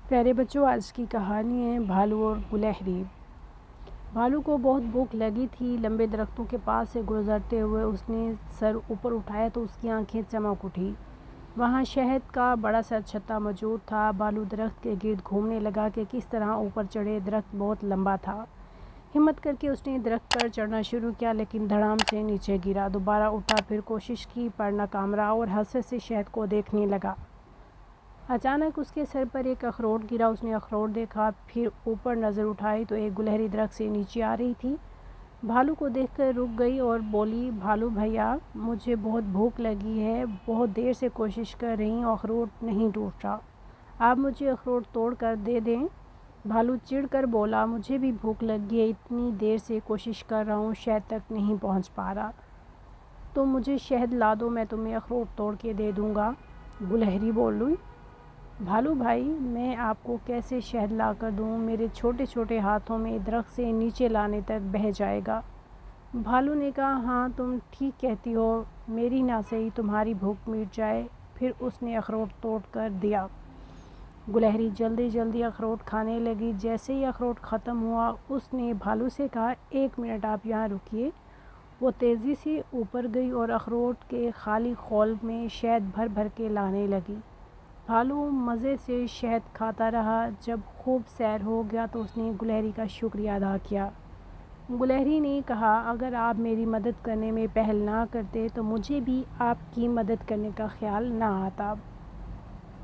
پیارے بچوں، آج کی کہانی ہے بھالو اور گلہری۔ بھالو کو بہت بھوک لگی تھی۔ لمبے درختوں کے پاس سے گزرتے ہوئے اس نے سر اوپر اٹھایا تو اس کی آنکھیں چمک اٹھی۔ وہاں شہد کا بڑا سا چھتا موجود تھا۔ بھالو درخت کے گرد گھومنے لگا کہ کس طرح اوپر چڑھے۔ درخت بہت لمبا تھا۔ ہمت کر کے اس نے درخت پر چڑھنا شروع کیا، لیکن دھڑام سے نیچے گرا۔ دوبارہ اٹھا، پھر کوشش کی، پر ناکام رہا اور حسرت سے شہد کو دیکھنے لگا۔ اچانک اس کے سر پر ایک اخروٹ گرا۔ اس نے اخروٹ دیکھا، پھر اوپر نظر اٹھائی تو ایک گلہری درخت سے نیچے آ رہی تھی۔ بھالو کو دیکھ کر رک گئی اور بولی، بھالو بھیا، مجھے بہت بھوک لگی ہے، بہت دیر سے کوشش کر رہی ہوں، اخروٹ نہیں ٹوٹ رہا، آپ مجھے اخروٹ توڑ کر دے دیں۔ بھالو چڑ کر بولا، مجھے بھی بھوک لگی ہے، اتنی دیر سے کوشش کر رہا ہوں، شہد تک نہیں پہنچ پا رہا، تو مجھے شہد لا دو، میں تمہیں اخروٹ توڑ کے دے دوں گا۔ گلہری بولی، بھالو بھائی، میں آپ کو کیسے شہد لا کر دوں، میرے چھوٹے چھوٹے ہاتھوں میں درخت سے نیچے لانے تک بہہ جائے گا۔ بھالو نے کہا، ہاں تم ٹھیک کہتی ہو، میری نہ صحیح تمہاری بھوک مٹ جائے۔ پھر اس نے اخروٹ توڑ کر دیا۔ گلہری جلدی جلدی اخروٹ کھانے لگی۔ جیسے ہی اخروٹ ختم ہوا، اس نے بھالو سے کہا، ایک منٹ آپ یہاں رکیے۔ وہ تیزی سے اوپر گئی اور اخروٹ کے خالی خول میں شہد بھر بھر کے لانے لگی۔ بھالو مزے سے شہد کھاتا رہا۔ جب خوب سیر ہو گیا تو اس نے گلہری کا شکریہ ادا کیا۔ گلہری نے کہا، اگر آپ میری مدد کرنے میں پہل نہ کرتے تو مجھے بھی آپ کی مدد کرنے کا خیال نہ آتا۔